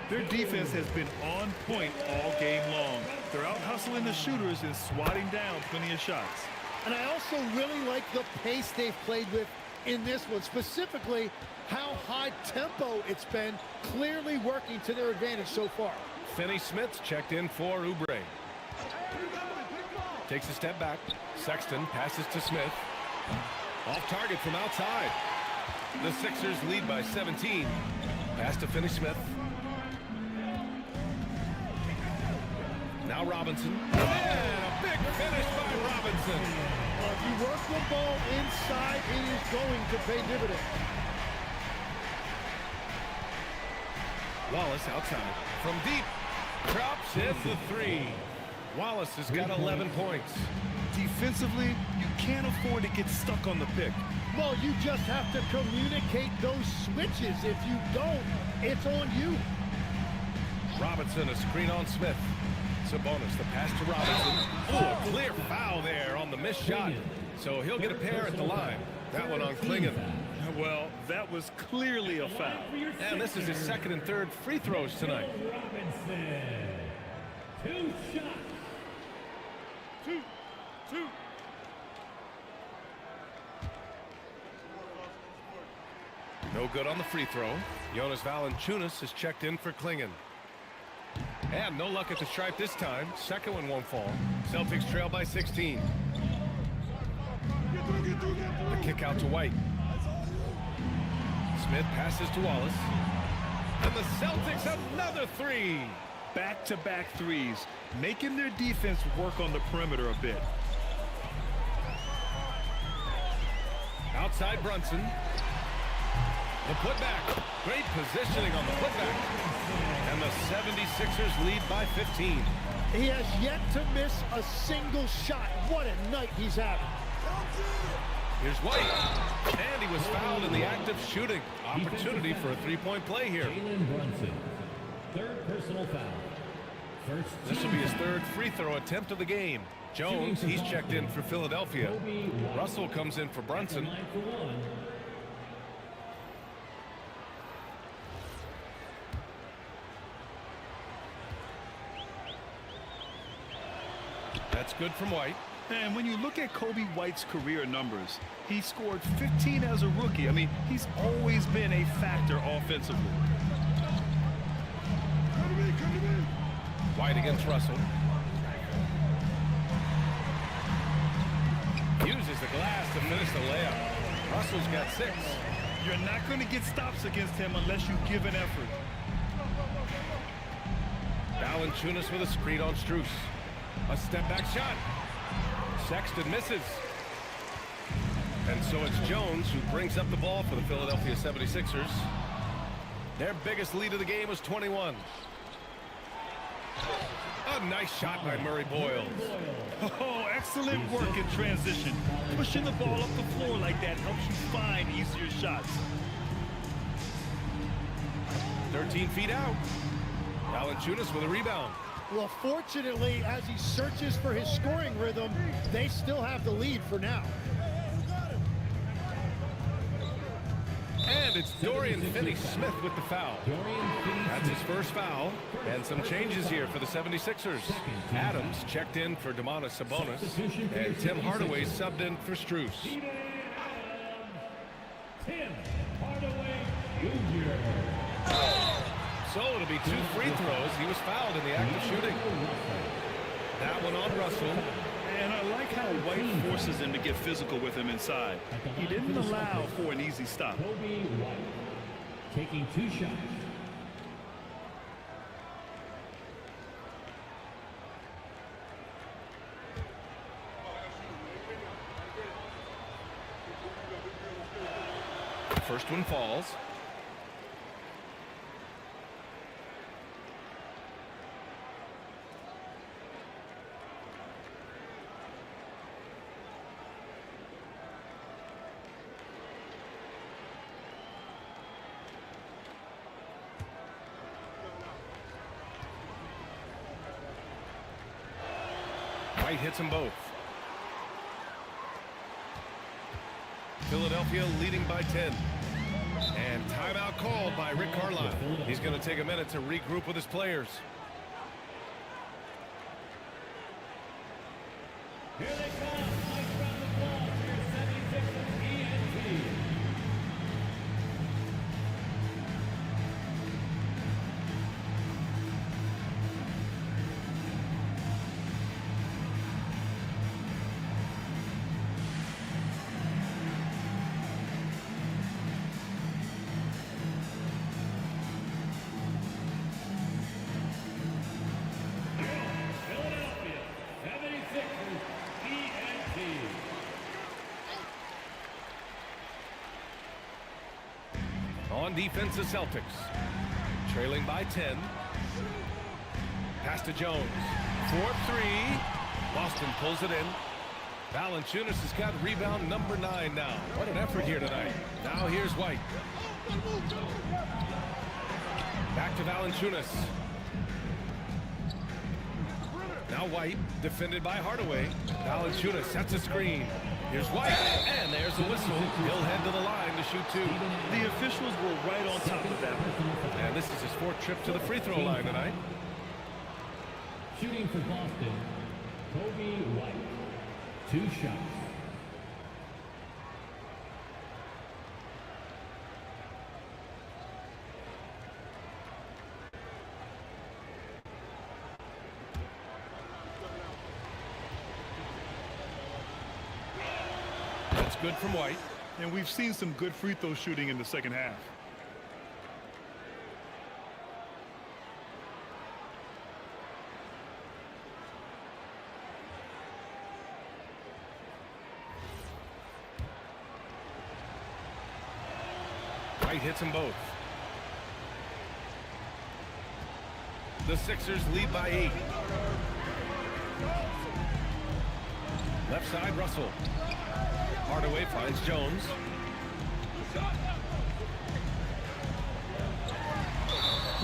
Their defense has been on point all game long. They're out hustling the shooters and swatting down plenty of shots. And I also really like the pace they've played with in this one, specifically how high tempo it's been, clearly working to their advantage so far. Finney-Smith's checked in for Oubre. Takes a step back. Sexton passes to Smith. Off target from outside. The Sixers lead by 17. Pass to Finney-Smith. Now Robinson. And a big finish by Robinson. If you work the ball inside, it is going to pay dividends. Wallace outside. From deep. Drops in the 3. Wallace has got 11 points. Defensively, you can't afford to get stuck on the pick. Well, you just have to communicate those switches. If you don't, it's on you. Robinson, a screen on Smith. Sabonis, the pass to Robinson. Oh, a clear foul there on the missed shot. So he'll get a pair at the line. That one on Klingon. Well, that was clearly a foul. And this is his second and third free throws tonight. Robinson. 2 shots. Two. No good on the free throw. Jonas Valanciunas is checked in for Klingon. And no luck at the stripe this time. Second one won't fall. Celtics trail by 16. The kick out to White. Smith passes to Wallace. And the Celtics another three. Back-to-back threes, making their defense work on the perimeter a bit. Outside Brunson. The putback. Great positioning on the putback. And the 76ers lead by 15. He has yet to miss a single shot. What a night he's having. Here's White. And he was fouled in the act of shooting. Opportunity for a three-point play here. Jalen Brunson. 3rd personal foul. First This will be his 3rd free throw attempt of the game. Jones, he's checked in for Philadelphia. Russell comes in for Brunson. That's good from White. And when you look at Kobe White's career numbers, he scored 15 as a rookie. I mean, he's always been a factor offensively. White against Russell. Uses the glass to finish the layup. Russell's got 6. You're not going to get stops against him unless you give an effort. Valanciunas with a screen on Strus. A step-back shot. Sexton misses. And so it's Jones who brings up the ball for the Philadelphia 76ers. Their biggest lead of the game was 21. A nice shot by Murray Boyles. Oh, excellent work in transition. Pushing the ball up the floor like that helps you find easier shots. 13 feet out. Valanciunas with a rebound. Well, fortunately, as he searches for his scoring rhythm, they still have the lead for now. And it's Dorian Finney-Smith with the foul. That's his first foul. And some changes here for the 76ers. Adams checked in for Domantas Sabonis. And Tim Hardaway subbed in for Strus. Tim Hardaway Jr. So it'll be 2 free throws. He was fouled in the act of shooting. That one on Russell. And I like how White forces him to get physical with him inside. He didn't allow for an easy stop. Kobe White taking 2 shots. First one falls. White hits them both. Philadelphia leading by 10. And timeout called by Rick Carlisle. He's going to take a minute to regroup with his players. Here they come. Nice round of applause for your 76ers ENT. Philadelphia 76ers ENT. On defense, the Celtics. Trailing by 10. Pass to Jones. for three. Boston pulls it in. Valanciunas has got rebound number 9 now. What an effort here tonight. Now here's White. Back to Valanciunas. Now White, defended by Hardaway. Valanciunas sets a screen. Here's White, and there's a whistle. He'll head to the line to shoot 2. The officials were right on top of that. And this is his 4th trip to the free throw line tonight. Shooting for Boston, Kobe White. 2 shots. That's good from White. And we've seen some good free throw shooting in the second half. White hits them both. The Sixers lead by 8. Left side, Russell. Hardaway finds Jones.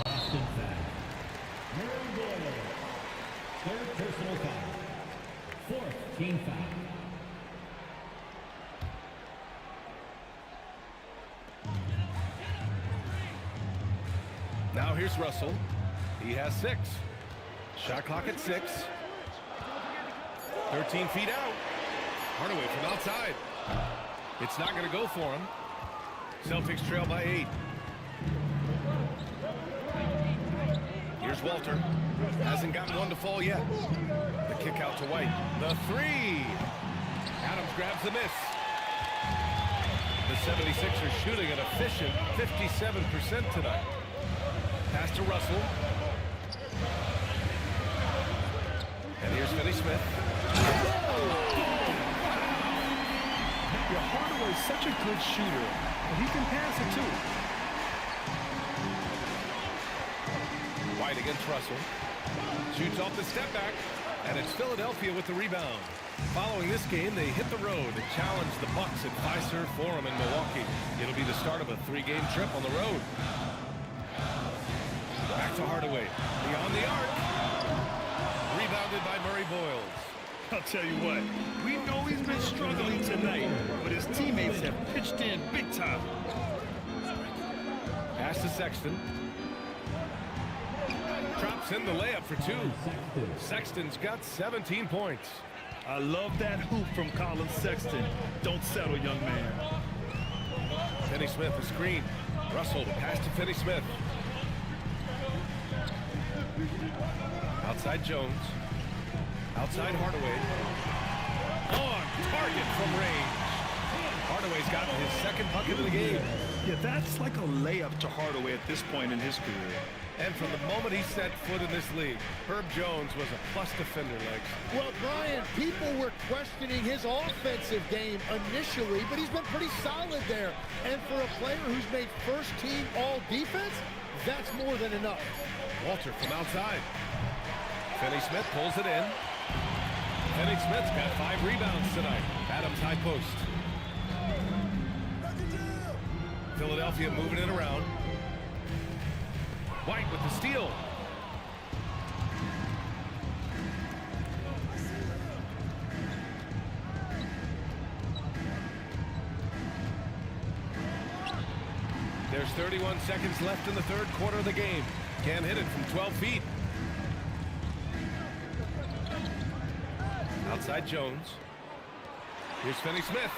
Boston foul. Murray Boyle. 3rd personal foul. 4th team foul. Now here's Russell. He has 6. Shot clock at 6. 13 feet out. Hardaway from outside. It's not going to go for him. Celtics trail by 8. Here's Walter. Hasn't gotten one to fall yet. The kick out to White. The 3. Adams grabs the miss. The 76ers shooting an efficient 57% tonight. Pass to Russell. And here's Finney Smith. Yeah, Hardaway's such a good shooter, and he can pass it too. White against Russell. Shoots off the step back, and it's Philadelphia with the rebound. Following this game, they hit the road and challenge the Bucks at Fiserv Forum in Milwaukee. It'll be the start of a 3-game trip on the road. Back to Hardaway. Beyond the arc. Rebounded by Murray Boyles. I'll tell you what, we know he's been struggling tonight, but his teammates have pitched in big time. Pass to Sexton. Drops in the layup for 2. Sexton's got 17 points. I love that hoop from Colin Sexton. Don't settle, young man. Finney Smith, a screen. Russell, pass to Finney Smith. Outside Jones. Outside Hardaway. On target from range. Hardaway's got his 2nd bucket of the game. Yeah, that's like a layup to Hardaway at this point in his career. And from the moment he set foot in this league, Herb Jones was a plus defender, Legs. Well, Brian, people were questioning his offensive game initially, but he's been pretty solid there. And for a player who's made 1st team all defense, that's more than enough. Walter from outside. Finney Smith pulls it in. Finney Smith's got 5 rebounds tonight. Adams high post. Philadelphia moving it around. White with the steal. There's 31 seconds left in the 3rd quarter of the game. Can't hit it from 12 feet. Outside Jones. Here's Finney Smith.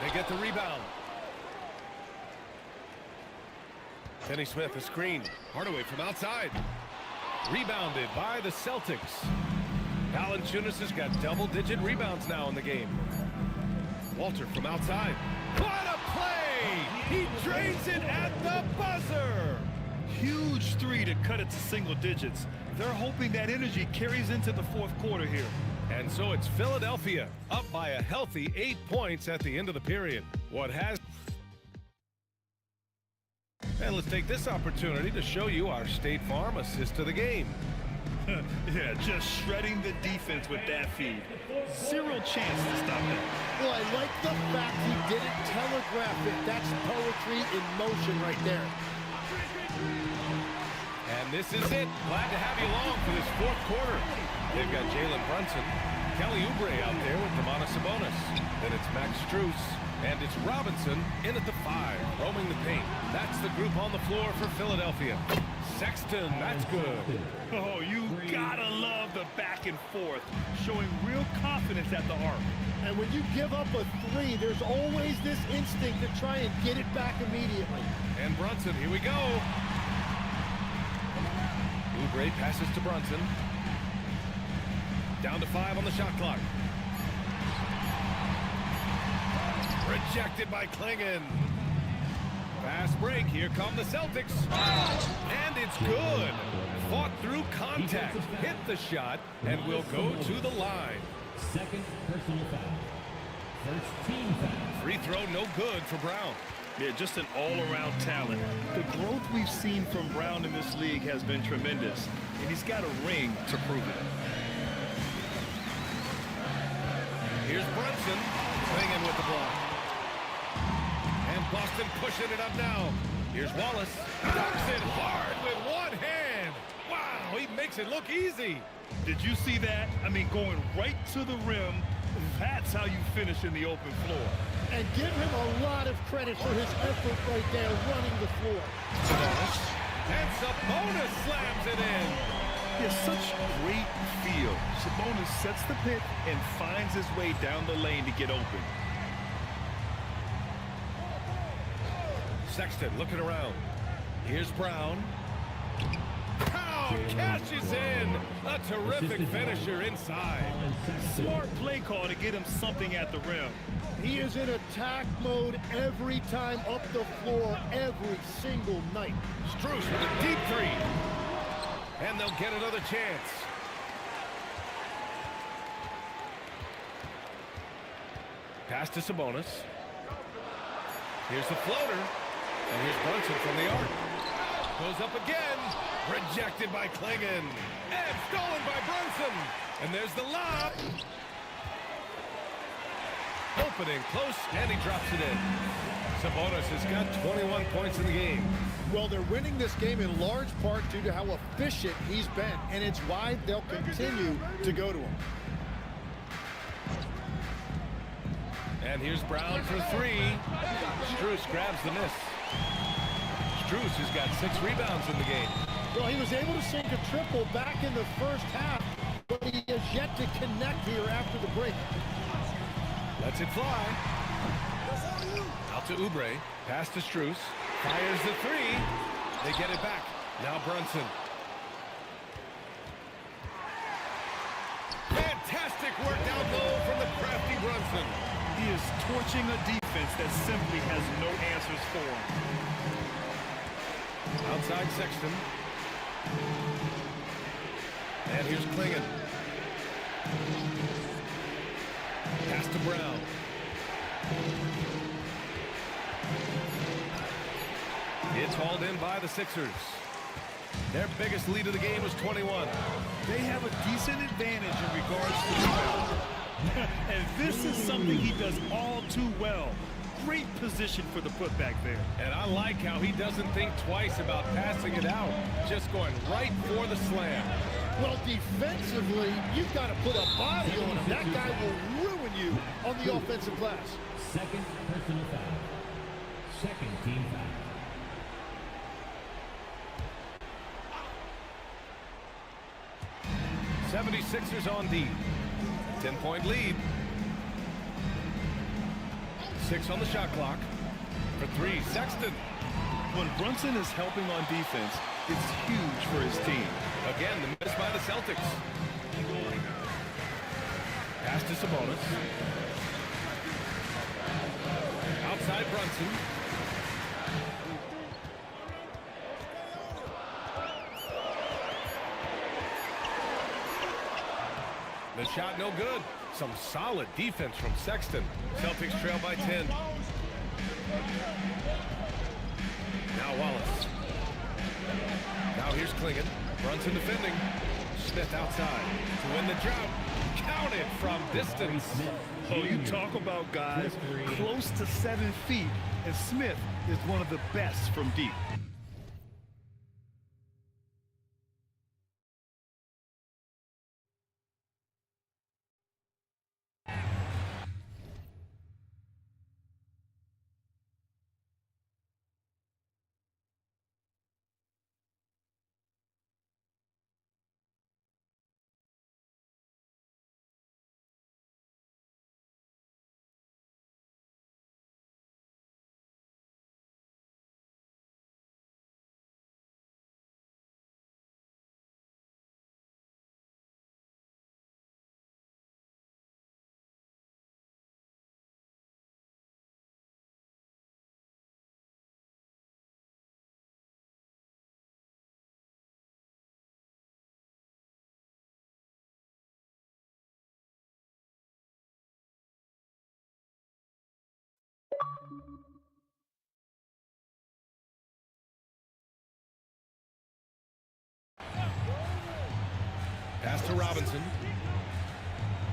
They get the rebound. Finney Smith, a screen. Hardaway from outside. Rebounded by the Celtics. Valanciunas has got double-digit rebounds now in the game. Walter from outside. What a play! He drains it at the buzzer! Huge 3 to cut it to single digits. They're hoping that energy carries into the 4th quarter here. And so it's Philadelphia up by a healthy 8 points at the end of the period. And let's take this opportunity to show you our State Farm assist to the game. Yeah, just shredding the defense with that feed. Zero chance to stop that. Well, I like the fact he didn't telegraph it. That's poetry in motion right there. And this is it. Glad to have you along for this fourth quarter. They've got Jalen Brunson, Kelly Oubre out there with Domantas Sabonis. Then it's Max Strus, and it's Robinson in at the 5, roaming the paint. That's the group on the floor for Philadelphia. Sexton, that's good. Oh, you gotta love the back and forth, showing real confidence at the arc. And when you give up a 3, there's always this instinct to try and get it back immediately. And Brunson, here we go. Oubre passes to Brunson. Down to 5 on the shot clock. Rejected by Klingon. Fast break. Here come the Celtics. And it's good. Fought through contact. Hit the shot and will go to the line. Second personal foul. First team foul. Free throw no good for Brown. Yeah, just an all-around talent. The growth we've seen from Brown in this league has been tremendous, and he's got a ring to prove it. Here's Brunson, swinging with the block. And Boston pushing it up now. Here's Wallace. Knocks it hard with one hand. Wow, he makes it look easy. Did you see that? I mean, going right to the rim. That's how you finish in the open floor. And give him a lot of credit for his effort right there running the floor. Sabonis. And Sabonis slams it in. He has such great feel. Sabonis sets the pick and finds his way down the lane to get open. Sexton looking around. Here's Brown. Brown cashes in. A terrific finisher inside. Smart play call to get him something at the rim. He is in attack mode every time up the floor, every single night. Strus with a deep 3. And they'll get another chance. Pass to Sabonis. Here's the floater. And here's Brunson from the arc. Goes up again. Rejected by Klingon. And stolen by Brunson. And there's the lob. Opening close, and he drops it in. Sabonis has got 21 points in the game. Well, they're winning this game in large part due to how efficient he's been, and it's why they'll continue to go to him. And here's Brown for 3. Strus grabs the miss. Strus has got 6 rebounds in the game. Well, he was able to sink a triple back in the first half, but he has yet to connect here after the break. Lets it fly. Out to Oubre. Pass to Strus. Fires the 3. They get it back. Now Brunson. Fantastic work down low from the crafty Brunson. He is torching a defense that simply has no answers for him. Outside Sexton. And here's Klingon. Pass to Brown. It's hauled in by the Sixers. Their biggest lead of the game was 21. They have a decent advantage in regards to rebounding. And this is something he does all too well. Great position for the putback there. And I like how he doesn't think twice about passing it out. Just going right for the slam. Well, defensively, you've got to put a body on him. That guy will ruin you on the offensive glass. Second personal foul. Second team foul. '76ers on D. 10-point lead. 6 on the shot clock. For 3, Sexton. When Brunson is helping on defense, it's huge for his team. Again, the miss by the Celtics. Pass to Sabonis. Outside Brunson. The shot no good. Some solid defense from Sexton. Celtics trail by 10. Now Wallace. Now here's Klingon. Brunson defending. Smith outside to win the job. Counted from distance. Oh, you talk about guys close to 7 feet, and Smith is one of the best from deep. Pass to Robinson.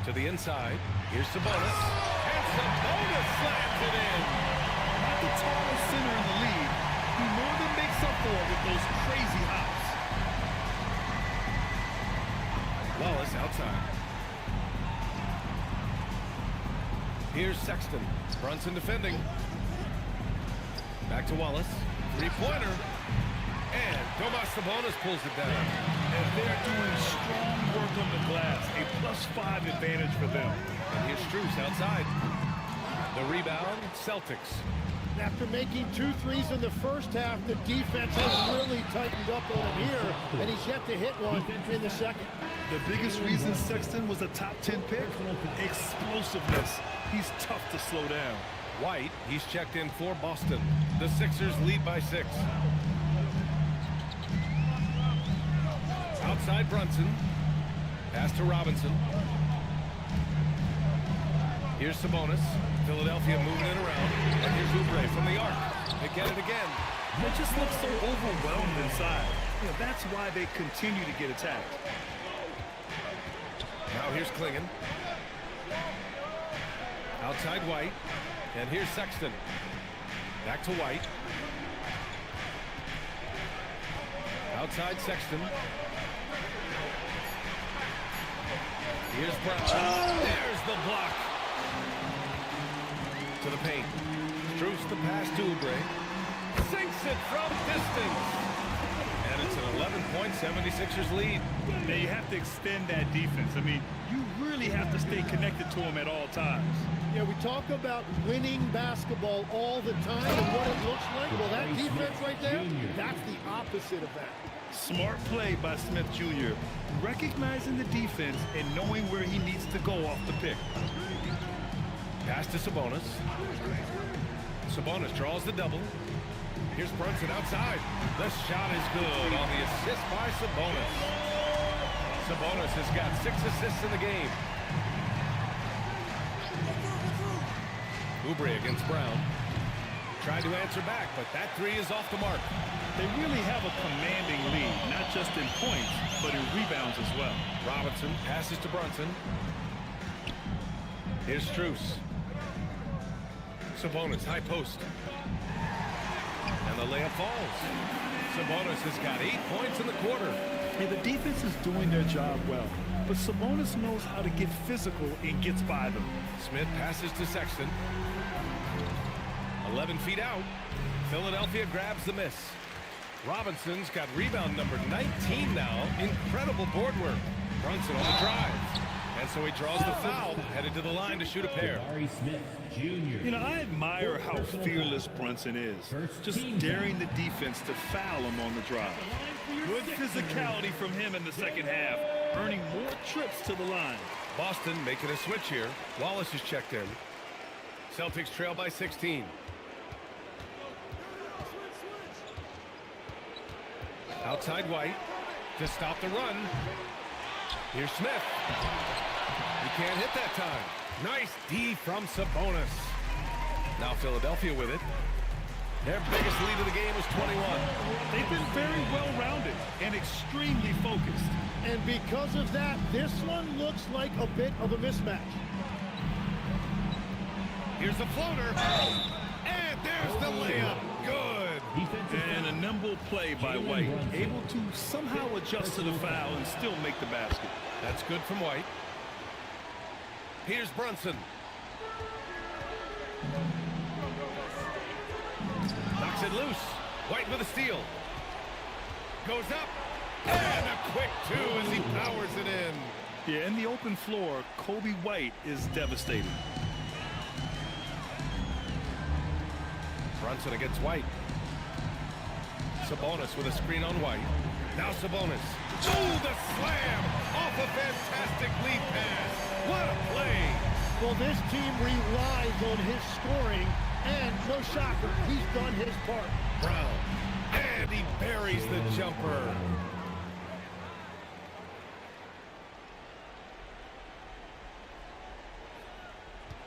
To the inside. Here's Sabonis. And Sabonis slams it in. Not the tallest center in the league. He more than makes up for it with those crazy hops. Wallace outside. Here's Sexton. Brunson defending. Back to Wallace. Three-pointer. And Domas Sabonis pulls it down. And they're doing strong work on the glass. A +5 advantage for them. And here's Strus outside. The rebound, Celtics. After making 2 threes in the first half, the defense has really tightened up on him here, and he's yet to hit one in the second. The biggest reason Sexton was a top 10 pick? Explosiveness. He's tough to slow down. White, he's checked in for Boston. The Sixers lead by 6. Outside Brunson. Pass to Robinson. Here's Sabonis. Philadelphia moving it around. And here's Oubre from the arc. They get it again. They just look so overwhelmed inside. You know, that's why they continue to get attacked. Now here's Klingon. Outside White. And here's Sexton. Back to White. Outside Sexton. Here's Brown. There's the block. To the paint. Strus the pass to Oubre. Sinks it from distance. And it's an 11-point 76ers lead. Now you have to extend that defense. I mean, you really have to stay connected to him at all times. Yeah, we talk about winning basketball all the time and what it looks like. Well, that defense right there, that's the opposite of that. Smart play by Smith Jr. Recognizing the defense and knowing where he needs to go off the pick. Pass to Sabonis. Sabonis draws the double. Here's Brunson outside. The shot is good on the assist by Sabonis. Sabonis has got 6 assists in the game. Oubre against Brown. Tried to answer back, but that 3 is off the mark. They really have a commanding lead, not just in points, but in rebounds as well. Robinson passes to Brunson. Here's Strus. Sabonis, high post. And the layup falls. Sabonis has got 8 points in the quarter. Hey, the defense is doing their job well, but Sabonis knows how to get physical and gets by them. Smith passes to Sexton. 11 feet out. Philadelphia grabs the miss. Robinson's got rebound number 19 now. Incredible board work. Brunson on the drive. And so he draws the foul, headed to the line to shoot a pair. Jabari Smith Jr. You know, I admire how fearless Brunson is. Just daring the defense to foul him on the drive. Good physicality from him in the second half, earning more trips to the line. Boston making a switch here. Wallace is checked in. Celtics trail by 16. Outside White to stop the run. Here's Smith. He can't hit that time. Nice D from Sabonis. Now Philadelphia with it. Their biggest lead of the game is 21. They've been very well-rounded and extremely focused. And because of that, this one looks like a bit of a mismatch. Here's the floater. And there's the layup. Good. And a nimble play by White, able to somehow adjust to the foul and still make the basket. That's good from White. Here's Brunson. Knocks it loose. White with a steal. Goes up. And a quick two as he powers it in. Yeah, in the open floor, Kobe White is devastating. Brunson against White. Sabonis with a screen on White. Now Sabonis. Oh, the slam off a fantastic lead pass. What a play. Well, this team relies on his scoring, and no shocker, he's done his part. Brown. And he buries the jumper.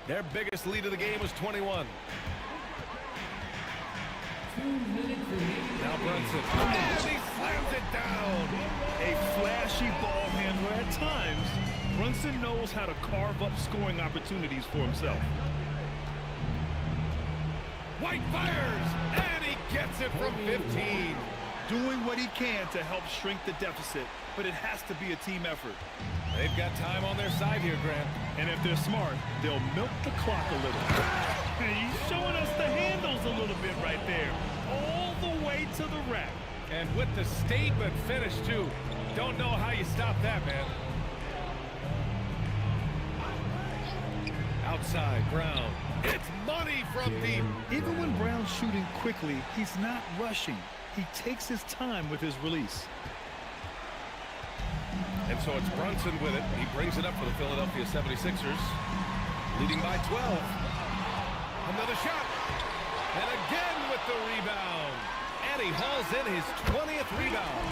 Their biggest lead of the game was 21. Now Brunson. And he slams it down. A flashy ball handler at times. Brunson knows how to carve up scoring opportunities for himself. White fires. And he gets it from 15. Doing what he can to help shrink the deficit, but it has to be a team effort. They've got time on their side here, Grant. And if they're smart, they'll milk the clock a little. And he's showing us the handles a little bit right there. All the way to the rack. And with the statement finish, too. Don't know how you stop that, man. Outside, Brown. It's money from deep. Even when Brown's shooting quickly, he's not rushing. He takes his time with his release. And so it's Brunson with it. He brings it up for the Philadelphia 76ers. Leading by 12. Another shot. And again with the rebound. And he hauls in his 20th rebound.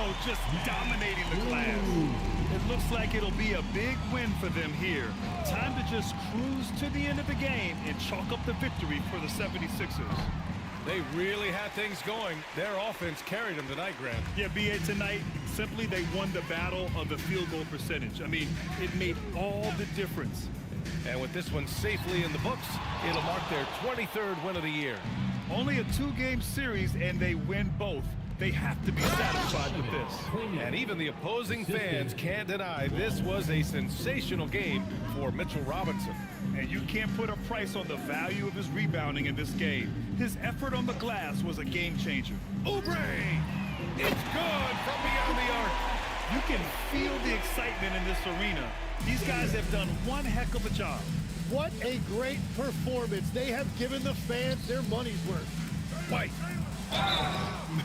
Oh, just dominating the glass. It looks like it'll be a big win for them here. Time to just cruise to the end of the game and chalk up the victory for the 76ers. They really had things going. Their offense carried them tonight, Grant. Yeah, B.A., tonight, simply they won the battle of the field goal percentage. I mean, it made all the difference. And with this one safely in the books, it'll mark their 23rd win of the year. Only a two-game series, and they win both. They have to be satisfied with this. And even the opposing fans can't deny this was a sensational game for Mitchell Robinson. And you can't put a price on the value of his rebounding in this game. His effort on the glass was a game changer. Oubre! It's good from beyond the arc. You can feel the excitement in this arena. These guys have done one heck of a job. What a great performance. They have given the fans their money's worth. White.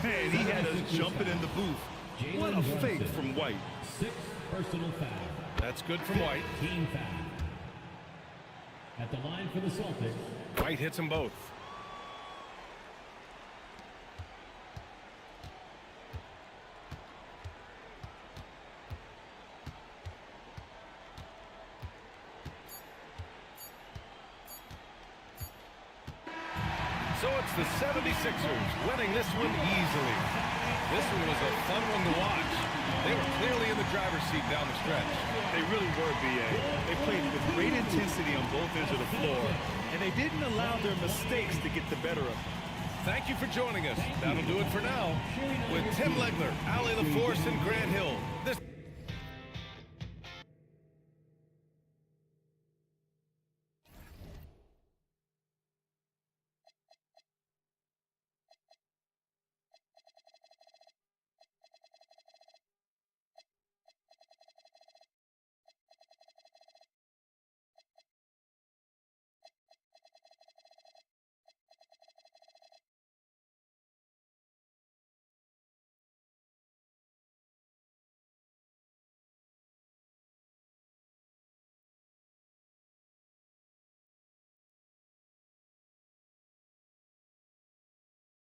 Man, he had us jumping in the booth. What a fake from White. 6 personal foul. That's good from White. Team foul. At the line for the Celtics. White hits them both. So it's the 76ers winning this one easily. This one was a fun one to watch. They were clearly in the driver's seat down the stretch. They really were, B.A. They played with great intensity on both ends of the floor, and they didn't allow their mistakes to get the better of them. Thank you for joining us. That'll do it for now. With Tim Legler, Allie LaForce, and Grant Hill. This